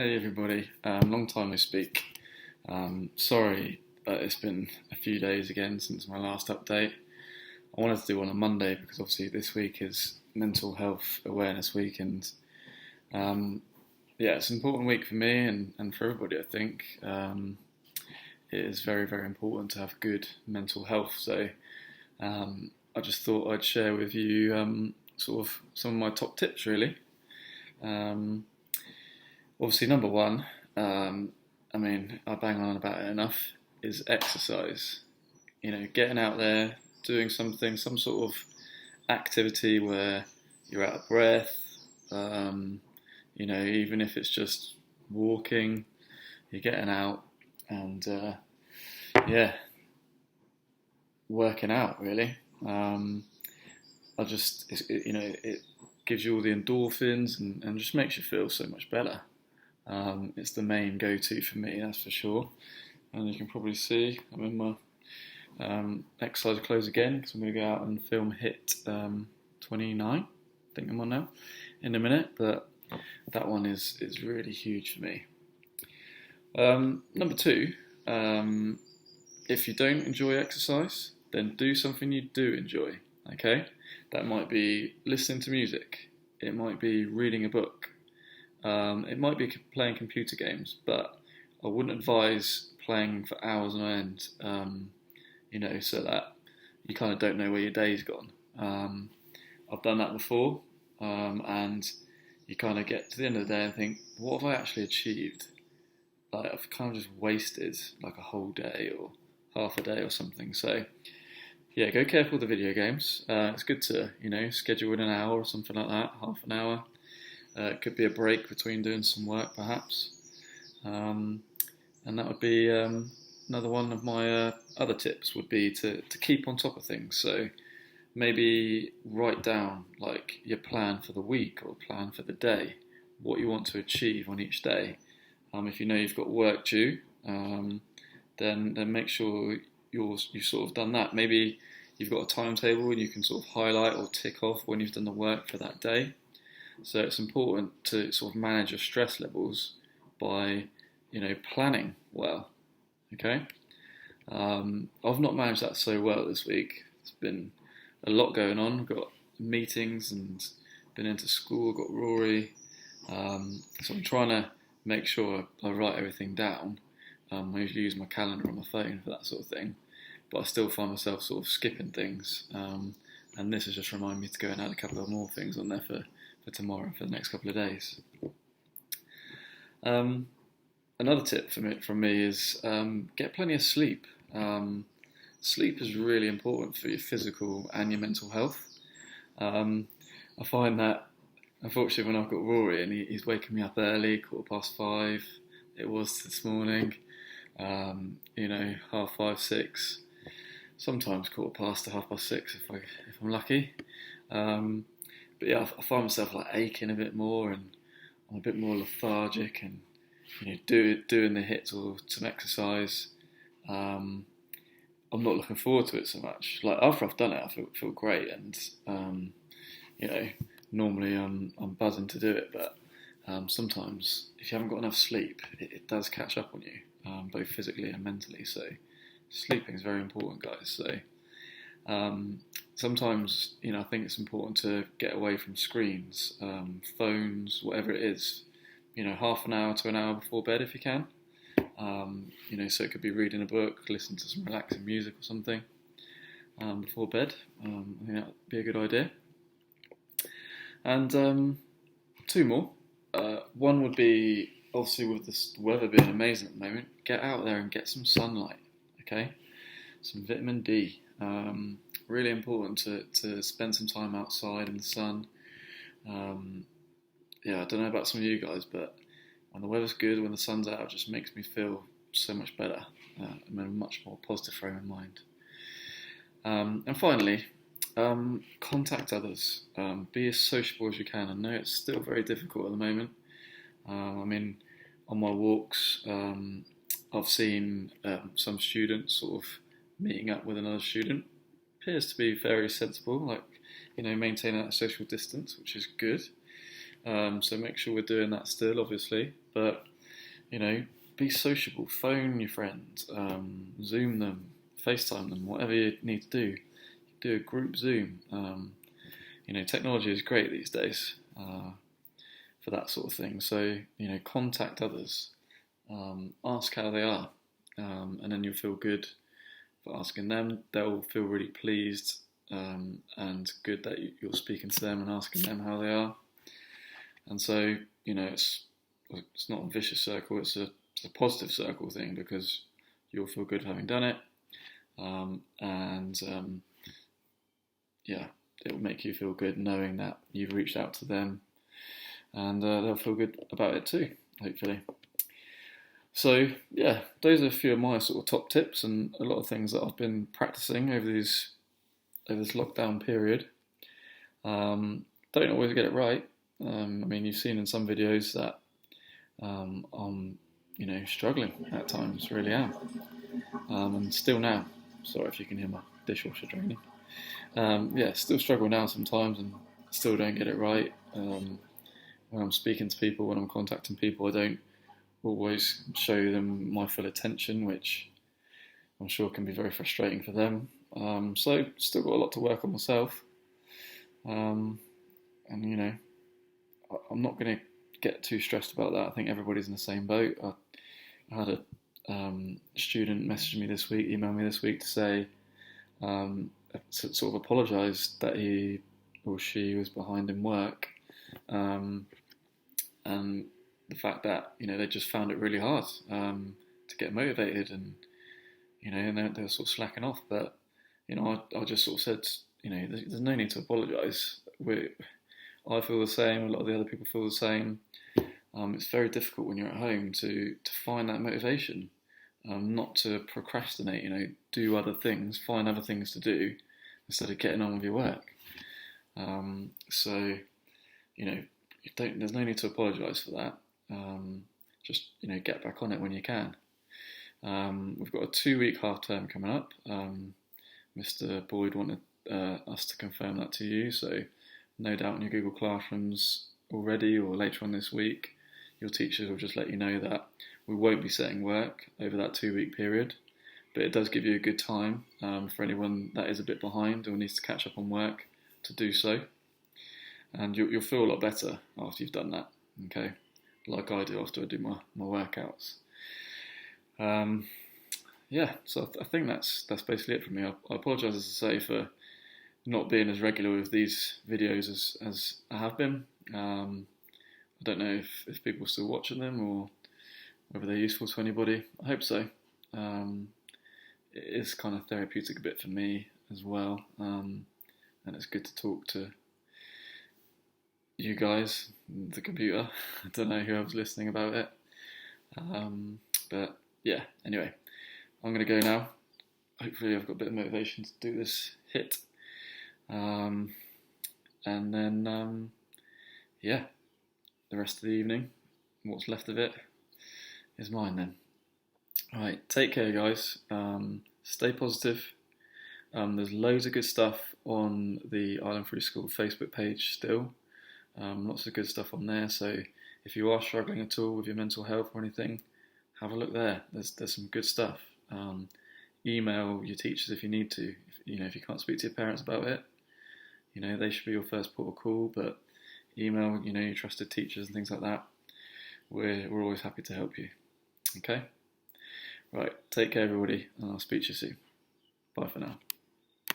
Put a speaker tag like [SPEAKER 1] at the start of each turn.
[SPEAKER 1] Hey everybody, long time no speak. Sorry, but it's been a few days again since my last update. I wanted to do one on Monday because obviously this week is Mental Health Awareness Week, and yeah, it's an important week for me and for everybody. I think it is very, very important to have good mental health. So I just thought I'd share with you sort of some of my top tips, really. Um, Obviously, number one, I bang on about it enough, is exercise. Getting out there, doing something, some sort of activity where you're out of breath. Even if it's just walking, you're getting out and yeah, working out really. It gives you all the endorphins and just makes you feel so much better. It's the main go-to for me, that's for sure. And you can probably see I'm in my exercise clothes again because I'm going to go out and film HIT 29. I think I'm on now in a minute, but that one is really huge for me. Number two, if you don't enjoy exercise, then do something you do enjoy. Okay, that might be listening to music. It might be reading a book. It might be playing computer games, but I wouldn't advise playing for hours on end, so that you kind of don't know where your day's gone. I've done that before, and you kind of get to the end of the day and think, what have I actually achieved? Like, I've kind of just wasted like a whole day or half a day or something. So, yeah, go careful with the video games. It's good to, schedule in an hour or something like that, half an hour. It could be a break between doing some work, perhaps. And that would be another one of my other tips would be to keep on top of things. So maybe write down like your plan for the week or plan for the day, what you want to achieve on each day. If you know you've got work due, then make sure you've sort of done that. Maybe you've got a timetable and you can sort of highlight or tick off when you've done the work for that day. So it's important to sort of manage your stress levels by, planning well. Okay. I've not managed that so well this week. It's been a lot going on. I've got meetings and been into school. I've got Rory. So I'm trying to make sure I write everything down. I usually use my calendar on my phone for that sort of thing, but I still find myself sort of skipping things. And this has just reminded me to go and add a couple of more things on there for tomorrow, for the next couple of days. Another tip from me is get plenty of sleep. Sleep is really important for your physical and your mental health. I find that, unfortunately, when I've got Rory and he's waking me up early, 5:15, it was this morning, 5:30, 6, sometimes 6:15 to 6:30 if I'm lucky. But yeah, I find myself like aching a bit more, and I'm a bit more lethargic, and doing the hits or some exercise. I'm not looking forward to it so much. Like after I've done it, I feel great, and normally I'm buzzing to do it. But sometimes if you haven't got enough sleep, it does catch up on you, both physically and mentally. So sleeping is very important, guys. So. Sometimes, I think it's important to get away from screens, phones, whatever it is, half an hour to an hour before bed if you can. So it could be reading a book, listening to some relaxing music or something before bed. I think that would be a good idea. And two more. One would be, obviously with this weather being amazing at the moment, get out there and get some sunlight, okay? Some vitamin D. Really important to spend some time outside in the sun. I don't know about some of you guys, but when the weather's good, when the sun's out, it just makes me feel so much better. I'm in a much more positive frame of mind. And finally, contact others. Be as sociable as you can. I know it's still very difficult at the moment. On my walks, I've seen some students sort of meeting up with another student. Appears to be very sensible, like, maintaining that social distance, which is good. So make sure we're doing that still, obviously. But be sociable. Phone your friends, Zoom them, FaceTime them, whatever you need to do. Do a group Zoom. Technology is great these days for that sort of thing. So, contact others, ask how they are, and then you'll feel good for asking them. They'll feel really pleased and good that you're speaking to them and asking them how they are. And so, it's not a vicious circle, it's a positive circle thing, because you'll feel good having done it. It will make you feel good knowing that you've reached out to them, and they'll feel good about it too, hopefully. So, those are a few of my sort of top tips and a lot of things that I've been practicing over this lockdown period. Don't always get it right. You've seen in some videos that I'm, struggling at times, really am. And still now. Sorry if you can hear my dishwasher draining. Still struggle now sometimes and still don't get it right. When I'm speaking to people, when I'm contacting people, I don't always show them my full attention, which I'm sure can be very frustrating for them. So still got a lot to work on myself. I'm not going to get too stressed about that. I think everybody's in the same boat. I had a student email me this week to say, sort of apologise that he or she was behind in work, and the fact that they just found it really hard to get motivated, and they're sort of slacking off. But I just sort of said, there's no need to apologise. I feel the same. A lot of the other people feel the same. It's very difficult when you're at home to find that motivation, not to procrastinate. Do other things, find other things to do instead of getting on with your work. There's no need to apologise for that. Just get back on it when you can. We've got a 2-week half term coming up. Mr. Boyd wanted us to confirm that to you, so no doubt in your Google Classrooms already or later on this week, your teachers will just let you know that we won't be setting work over that 2-week period, but it does give you a good time for anyone that is a bit behind or needs to catch up on work to do so, and you'll feel a lot better after you've done that, okay, like I do after I do my workouts. So I think that's basically it for me. I apologise, as I say, for not being as regular with these videos as I have been. I don't know if people are still watching them or whether they're useful to anybody. I hope so. It is kind of therapeutic a bit for me as well, and it's good to talk to you guys, the computer. I don't know who else listening about it. Anyway, I'm going to go now. Hopefully I've got a bit of motivation to do this hit. And then, the rest of the evening, what's left of it, is mine then. Alright, take care guys. Stay positive. There's loads of good stuff on the Island Free School Facebook page still. Lots of good stuff on there, so if you are struggling at all with your mental health or anything, have a look there. There's some good stuff. Email your teachers if you need to. If you can't speak to your parents about it, they should be your first port of call, but email, your trusted teachers and things like that. We're always happy to help you. Okay? Right, take care everybody, and I'll speak to you soon. Bye for now.